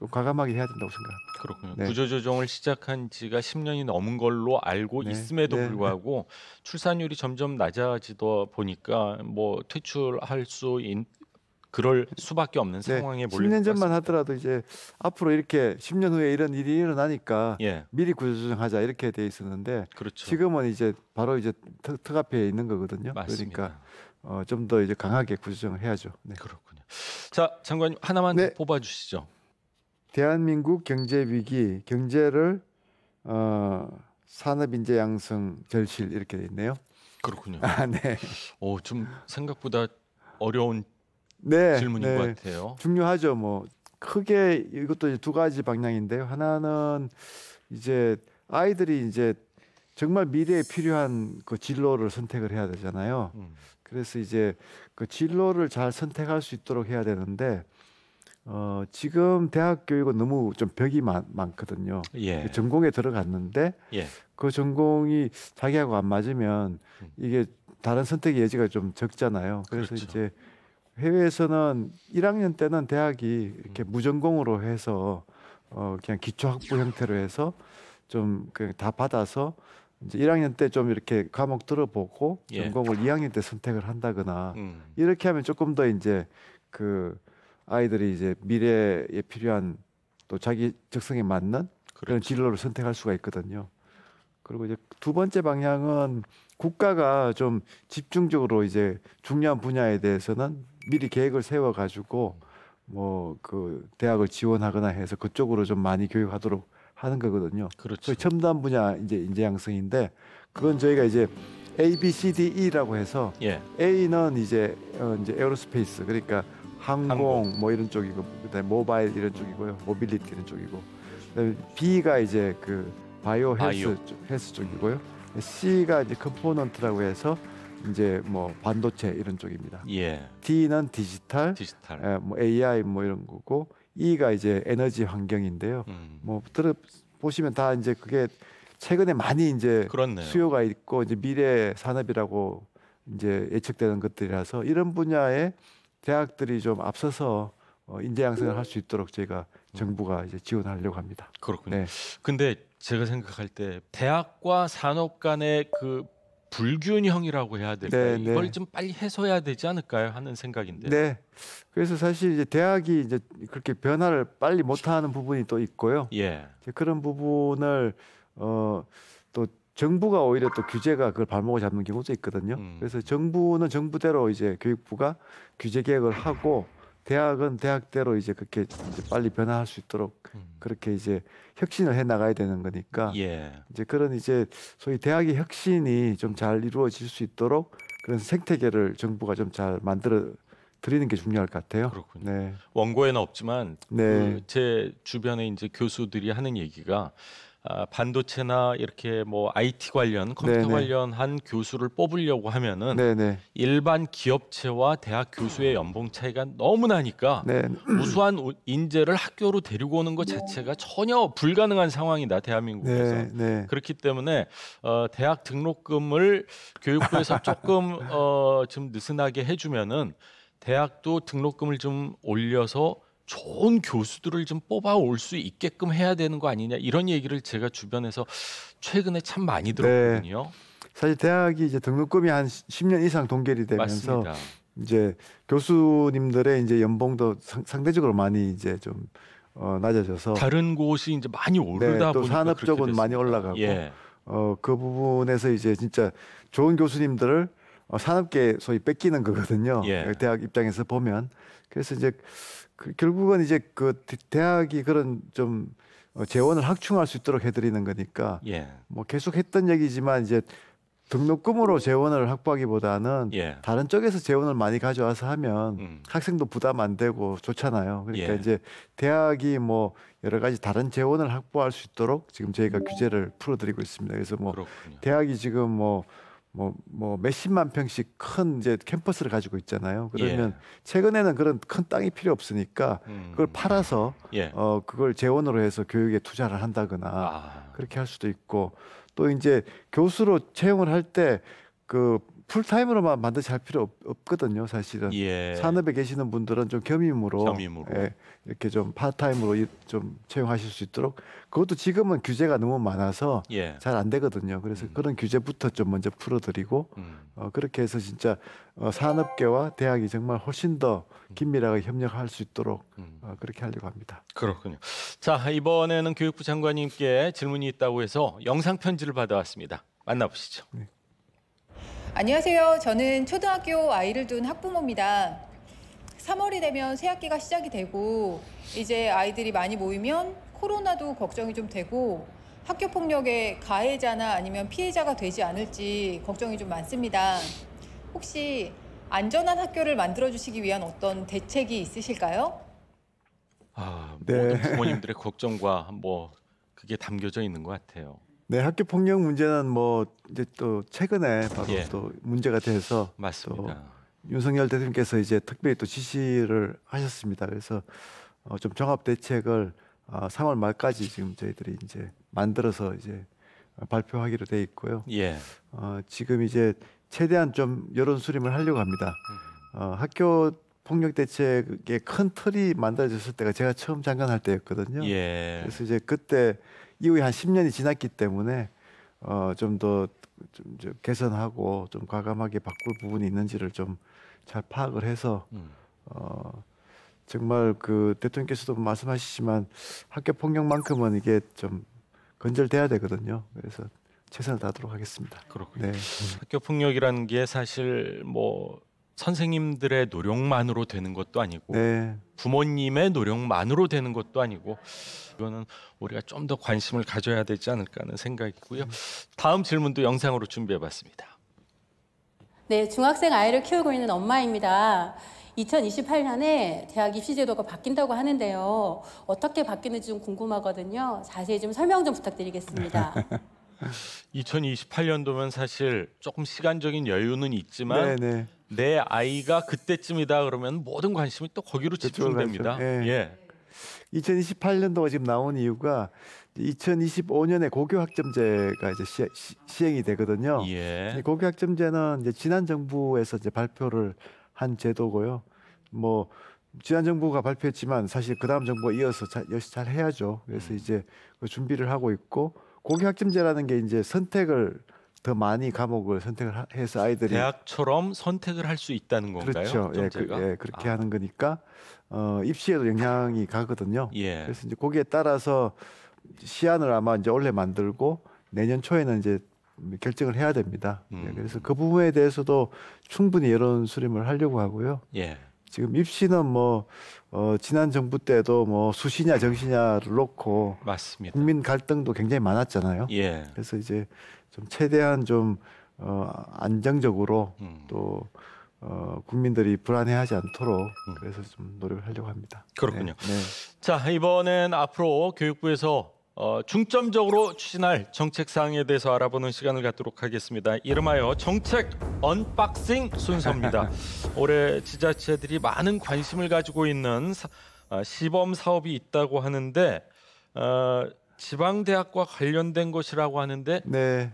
과감하게 해야 된다고 생각합니다. 그렇군요. 구조조정을 시작한 지가 10년이 넘은 걸로 알고 있음에도 불구하고 출산율이 점점 낮아지다 보니까 뭐 퇴출할 그럴 수밖에 없는 상황에 몰린 10년 전만 하더라도 이제 앞으로 이렇게 10년 후에 이런 일이 일어나니까 미리 구조조정하자 이렇게 돼 있었는데 지금은 이제 바로 이제 턱 앞에 있는 거거든요. 맞습니다. 그러니까 좀 더 이제 강하게 구조조정을 해야죠. 그렇군요. 자, 장관님 하나만 뽑아주시죠. 대한민국 경제 위기, 경제를 산업 인재 양성 절실 이렇게 돼 있네요. 그렇군요. 네. 좀 생각보다 어려운 질문인 것 같아요. 중요하죠. 뭐 크게 이것도 이제 두 가지 방향인데요. 하나는 이제 아이들이 이제 정말 미래에 필요한 그 진로를 선택을 해야 되잖아요. 그래서 이제 그 진로를 잘 선택할 수 있도록 해야 되는데 지금 대학 교육은 너무 좀 벽이 많거든요. 전공에 들어갔는데 그 전공이 자기하고 안 맞으면 이게 다른 선택의 여지가 좀 적잖아요. 그래서 이제 해외에서는 1학년 때는 대학이 이렇게 무전공으로 해서 그냥 기초학부 형태로 해서 좀 그냥 다 받아서 이제 1학년 때 좀 이렇게 과목 들어보고 전공을 2학년 때 선택을 한다거나 이렇게 하면 조금 더 이제 그 아이들이 이제 미래에 필요한 또 자기 적성에 맞는 그런 진로를 선택할 수가 있거든요. 그리고 이제 두 번째 방향은 국가가 좀 집중적으로 이제 중요한 분야에 대해서는 미리 계획을 세워 가지고 뭐 그 대학을 지원하거나 해서 그쪽으로 좀 많이 교육하도록 하는 거거든요. 그렇죠. 첨단 분야 이제 인재 양성인데 그건 저희가 이제 A, B, C, D, E라고 해서 A는 이제 에어로스페이스 그러니까 항공 뭐 이런 쪽이고 그다음에 모바일 이런 쪽이고요. 모빌리티 이런 쪽이고 그다음에 B가 이제 그 바이오 헬스 쪽이고요. C가 이제 컴포넌트라고 해서 이제 뭐 반도체 이런 쪽입니다. D는 디지털. 뭐 AI 뭐 이런 거고 E가 이제 에너지 환경인데요. 뭐 보시면 다 이제 그게 최근에 많이 이제 수요가 있고 이제 미래 산업이라고 이제 예측되는 것들이라서 이런 분야에 대학들이 좀 앞서서 인재 양성을 할 수 있도록 저희가 정부가 이제 지원하려고 합니다. 그렇군요. 네. 근데 제가 생각할 때 대학과 산업 간의 그 불균형이라고 해야 될까요? 네, 이걸 네. 좀 빨리 해소해야 되지 않을까요? 하는 생각인데. 네. 그래서 사실 이제 대학이 이제 그렇게 변화를 빨리 못하는 부분이 또 있고요. 예. 그런 부분을 또 정부가 오히려 또 규제가 그걸 발목을 잡는 경우도 있거든요. 그래서 정부는 정부대로 이제 교육부가 규제 개혁을 하고 대학은 대학대로 이제 그렇게 이제 빨리 변화할 수 있도록 그렇게 이제 혁신을 해 나가야 되는 거니까 예. 이제 그런 이제 소위 대학의 혁신이 좀 잘 이루어질 수 있도록 그런 생태계를 정부가 좀 잘 만들어 드리는 게 중요할 것 같아요. 그렇군요. 네. 원고에는 없지만 네. 제 주변에 이제 교수들이 하는 얘기가 반도체나 이렇게 뭐 IT 관련 컴퓨터 네네. 관련한 교수를 뽑으려고 하면은 네네. 일반 기업체와 대학 교수의 연봉 차이가 너무 나니까 네. 우수한 인재를 학교로 데리고 오는 것 자체가 전혀 불가능한 상황이다 대한민국에서. 네. 네. 그렇기 때문에 대학 등록금을 교육부에서 조금 좀 느슨하게 해주면은 대학도 등록금을 좀 올려서 좋은 교수들을 좀 뽑아올 수 있게끔 해야 되는 거 아니냐 이런 얘기를 제가 주변에서 최근에 참 많이 들었거든요. 네. 사실 대학이 이제 등록금이 한 10년 이상 동결이 되면서 맞습니다. 이제 교수님들의 이제 연봉도 상대적으로 많이 이제 좀 낮아져서 다른 곳이 이제 많이 오르다 네, 또 보니까 산업 그렇게 쪽은 많이 됐습니다. 올라가고 예. 그 부분에서 이제 진짜 좋은 교수님들을 산업계에 소위 뺏기는 거거든요. 예. 대학 입장에서 보면 그래서 이제 결국은 이제 그 대학이 그런 좀 재원을 확충할 수 있도록 해드리는 거니까 예. 뭐 계속 했던 얘기지만 이제 등록금으로 재원을 확보하기보다는 예. 다른 쪽에서 재원을 많이 가져와서 하면 학생도 부담 안 되고 좋잖아요. 그러니까 예. 이제 대학이 뭐 여러 가지 다른 재원을 확보할 수 있도록 지금 저희가 규제를 풀어드리고 있습니다. 그래서 뭐 그렇군요. 대학이 지금 뭐 몇십만 평씩 큰 이제 캠퍼스를 가지고 있잖아요. 그러면 예. 최근에는 그런 큰 땅이 필요 없으니까 그걸 팔아서 예. 그걸 재원으로 해서 교육에 투자를 한다거나 그렇게 할 수도 있고 또 이제 교수로 채용을 할 때 그 풀타임으로만 반드시 할 필요 없거든요. 사실은 예. 산업에 계시는 분들은 좀 겸임으로. 예, 이렇게 좀 파트타임으로 좀 채용하실 수 있도록 그것도 지금은 규제가 너무 많아서 예. 잘 안 되거든요. 그래서 그런 규제부터 좀 먼저 풀어드리고 그렇게 해서 진짜 산업계와 대학이 정말 훨씬 더 긴밀하게 협력할 수 있도록 그렇게 하려고 합니다. 그렇군요. 자, 이번에는 교육부 장관님께 질문이 있다고 해서 영상 편지를 받아왔습니다. 만나보시죠. 네. 안녕하세요. 저는 초등학교 아이를 둔 학부모입니다. 3월이 되면 새학기가 시작이 되고 이제 아이들이 많이 모이면 코로나도 걱정이 좀 되고 학교 폭력의 가해자나 아니면 피해자가 되지 않을지 걱정이 좀 많습니다. 혹시 안전한 학교를 만들어주시기 위한 어떤 대책이 있으실까요? 네. 모든 부모님들의 걱정과 뭐 그게 담겨져 있는 것 같아요. 네, 학교 폭력 문제는 뭐 이제 또 최근에 바로 예. 또 문제가 돼서 맞습니다. 또 윤석열 대통령께서 이제 특별히 또 지시를 하셨습니다. 그래서 좀 종합 대책을 3월 말까지 지금 저희들이 이제 만들어서 이제 발표하기로 돼 있고요. 예. 지금 이제 최대한 좀 여론 수렴을 하려고 합니다. 학교 폭력 대책의 큰 틀이 만들어졌을 때가 제가 처음 장관할 때였거든요. 예. 그래서 이제 그때 이후에 한 10년이 지났기 때문에 좀 더 좀 개선하고 좀 과감하게 바꿀 부분이 있는지를 좀 잘 파악을 해서 정말 그 대통령께서도 말씀하시지만 학교 폭력만큼은 이게 좀 건절돼야 되거든요. 그래서 최선을 다하도록 하겠습니다. 그렇군요. 네. 학교 폭력이라는 게 사실 뭐 선생님들의 노력만으로 되는 것도 아니고 네. 부모님의 노력만으로 되는 것도 아니고 이거는 우리가 좀 더 관심을 가져야 되지 않을까 하는 생각이고요. 다음 질문도 영상으로 준비해봤습니다. 네, 중학생 아이를 키우고 있는 엄마입니다. 2028년에 대학 입시 제도가 바뀐다고 하는데요. 어떻게 바뀌는지 좀 궁금하거든요. 자세히 좀 설명 좀 부탁드리겠습니다. 2028년도면 사실 조금 시간적인 여유는 있지만 네. 내 아이가 그때쯤이다 그러면 모든 관심이 또 거기로 집중됩니다. 네. 예. 2028년도가 지금 나온 이유가 2025년에 고교학점제가 이제 시행이 되거든요. 예. 고교학점제는 이제 지난 정부에서 이제 발표를 한 제도고요. 뭐 지난 정부가 발표했지만 사실 그 다음 정부가 이어서 열심히 잘 해야죠. 그래서 이제 그 준비를 하고 있고 고교학점제라는 게 이제 선택을 더 많이 과목을 선택을 해서 아이들이 대학처럼 선택을 할 수 있다는 건가요? 그렇죠. 그렇게 하는 거니까 입시에도 영향이 가거든요. 예. 그래서 이제 거기에 따라서 시안을 아마 이제 올해 만들고 내년 초에는 이제 결정을 해야 됩니다. 그래서 그 부분에 대해서도 충분히 여론 수렴을 하려고 하고요. 예. 지금 입시는 뭐 지난 정부 때도 뭐 수시냐 정시냐를 놓고 맞습니다. 국민 갈등도 굉장히 많았잖아요. 예. 그래서 이제 좀 최대한 좀 안정적으로 또 국민들이 불안해하지 않도록 그래서 좀 노력을 하려고 합니다. 그렇군요. 네. 자, 이번엔 앞으로 교육부에서 중점적으로 추진할 정책 사항에 대해서 알아보는 시간을 갖도록 하겠습니다. 이름하여 정책 언박싱 순서입니다. 올해 지자체들이 많은 관심을 가지고 있는 시범 사업이 있다고 하는데 지방대학과 관련된 것이라고 하는데 네.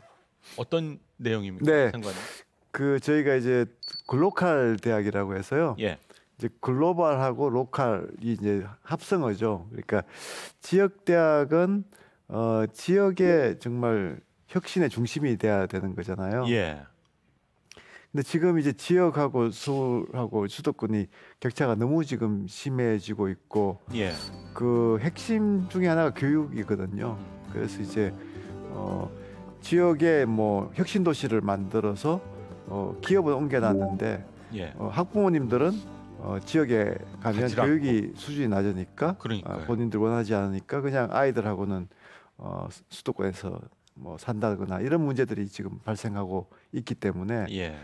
어떤 내용입니까? 네. 상관님? 저희가 이제 글로컬 대학이라고 해서요. 예. 이제 글로벌하고 로컬이 이제 합성어죠. 그러니까 지역 대학은 지역의 정말 혁신의 중심이 돼야 되는 거잖아요. 예. 근데 지금 이제 지역하고 서울하고 수도권이 격차가 너무 지금 심해지고 있고 예. 그 핵심 중에 하나가 교육이거든요. 그래서 이제 지역에 뭐 혁신 도시를 만들어서 기업을 옮겨놨는데 예. 학부모님들은 지역에 가면 가지 교육이 수준이 낮으니까 본인들 원하지 않으니까 그냥 아이들하고는 수도권에서 뭐 산다거나 이런 문제들이 지금 발생하고 있기 때문에 예.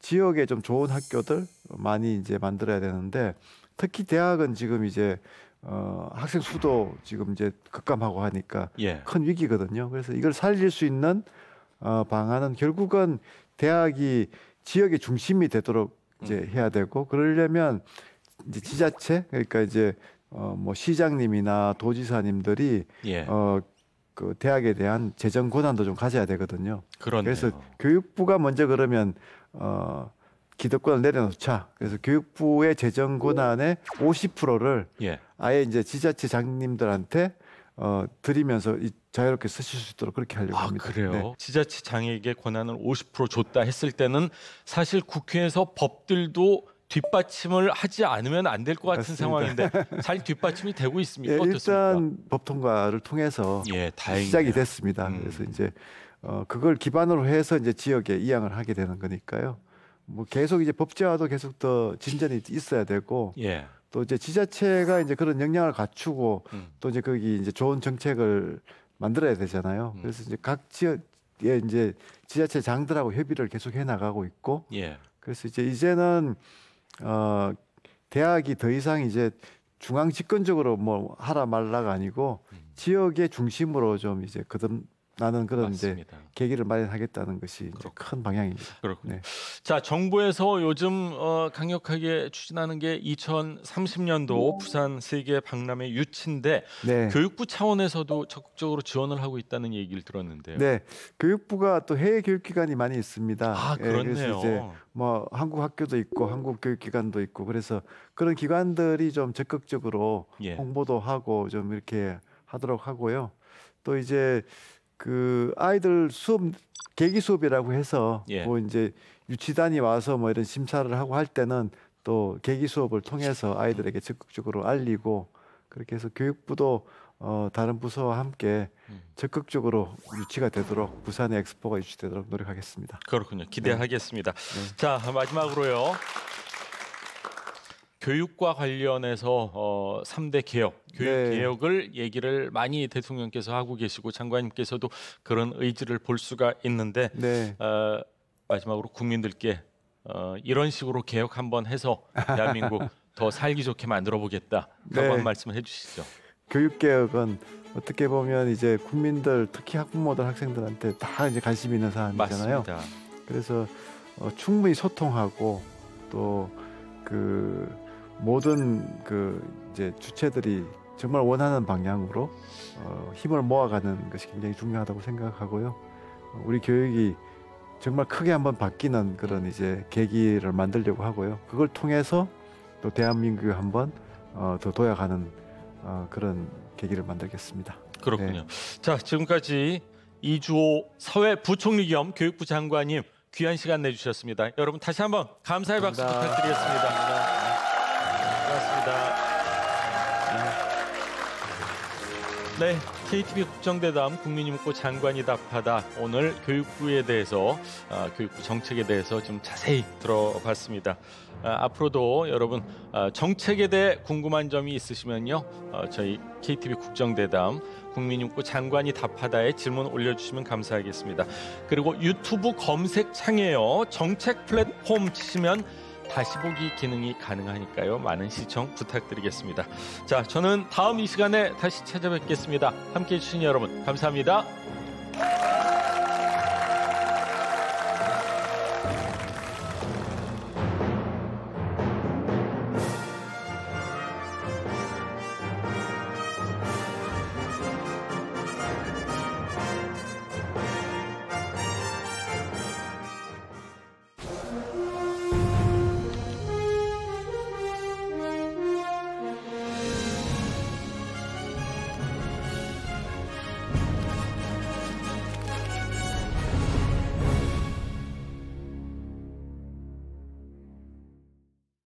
지역에 좀 좋은 학교들 많이 이제 만들어야 되는데 특히 대학은 지금 이제 학생 수도 지금 이제 급감하고 하니까 예. 큰 위기거든요. 그래서 이걸 살릴 수 있는 방안은 결국은 대학이 지역의 중심이 되도록 이제 해야 되고 그러려면 이제 지자체 그러니까 이제 뭐 시장님이나 도지사님들이 예. 그 대학에 대한 재정 권한도 좀 가져야 되거든요. 그렇네요. 그래서 교육부가 먼저 그러면 기득권을 내려놓자. 그래서 교육부의 재정 권한의 50%를 예. 아예 이제 지자체장님들한테 드리면서 자유롭게 쓰실 수 있도록 그렇게 하려고 합니다. 그래요? 네. 지자체장에게 권한을 50% 줬다 했을 때는 사실 국회에서 법들도 뒷받침을 하지 않으면 안 될 것 같은 맞습니다. 상황인데 잘 뒷받침이 되고 있습니까? 예, 어떻습니까? 일단 법 통과를 통해서 시작이 됐습니다. 그래서 이제 그걸 기반으로 해서 이제 지역에 이양을 하게 되는 거니까요. 뭐 계속 이제 법제화도 계속 더 진전이 있어야 되고 예. 또 이제 지자체가 이제 그런 역량을 갖추고 또 이제 거기 이제 좋은 정책을 만들어야 되잖아요. 그래서 이제 각 지역에 이제 지자체장들하고 협의를 계속 해 나가고 있고 예. 그래서 이제는 대학이 더 이상 이제 중앙 집권적으로 뭐 하라 말라가 아니고 지역의 중심으로 좀 이제 거듭나는 그런 맞습니다. 이제 계기를 마련하겠다는 것이 이제 큰 방향입니다. 그렇군요. 네. 자, 정부에서 요즘 강력하게 추진하는 게 2030년도 부산 세계 박람회 유치인데 네. 교육부 차원에서도 적극적으로 지원을 하고 있다는 얘기를 들었는데요. 네, 교육부가 또 해외 교육기관이 많이 있습니다. 아, 그렇네요. 그래서 이제 뭐 한국 학교도 있고 한국 교육기관도 있고 그래서 그런 기관들이 좀 적극적으로 예. 홍보도 하고 좀 이렇게 하도록 하고요. 또 이제 그 아이들 수업 계기 수업이라고 해서 예. 뭐 이제 유치단이 와서 뭐 이런 심사를 하고 할 때는 또 계기 수업을 통해서 아이들에게 적극적으로 알리고 그렇게 해서 교육부도 다른 부서와 함께 적극적으로 유치가 되도록 부산의 엑스포가 유치되도록 노력하겠습니다. 그렇군요. 기대하겠습니다. 네. 자, 마지막으로요. 교육과 관련해서 3대 개혁, 교육 네. 개혁을 얘기를 많이 대통령께서 하고 계시고 장관님께서도 그런 의지를 볼 수가 있는데 네. 마지막으로 국민들께 이런 식으로 개혁 한번 해서 대한민국 더 살기 좋게 만들어 보겠다. 네. 한번 말씀을 해주시죠. 교육 개혁은 어떻게 보면 이제 국민들 특히 학부모들 학생들한테 다 이제 관심 있는 사안이잖아요. 맞습니다. 그래서 충분히 소통하고 또 그 모든 그 이제 주체들이 정말 원하는 방향으로 힘을 모아가는 것이 굉장히 중요하다고 생각하고요. 우리 교육이 정말 크게 한번 바뀌는 그런 이제 계기를 만들려고 하고요. 그걸 통해서 또 대한민국을 한번 더 도약하는 그런 계기를 만들겠습니다. 그렇군요. 자, 지금까지 이주호 사회부총리 겸 교육부 장관님 귀한 시간 내주셨습니다. 여러분 다시 한번 감사의 박수 부탁드리겠습니다. 고맙습니다. 네, KTV 국정대담 국민이 묻고 장관이 답하다. 오늘 교육부에 대해서 교육부 정책에 대해서 좀 자세히 들어봤습니다. 앞으로도 여러분 정책에 대해 궁금한 점이 있으시면요, 저희 KTV 국정대담 국민이 묻고 장관이 답하다에 질문 올려주시면 감사하겠습니다. 그리고 유튜브 검색창에요, 정책 플랫폼 치시면 다시 보기 기능이 가능하니까요. 많은 시청 부탁드리겠습니다. 자, 저는 다음 이 시간에 다시 찾아뵙겠습니다. 함께해 주신 여러분 감사합니다.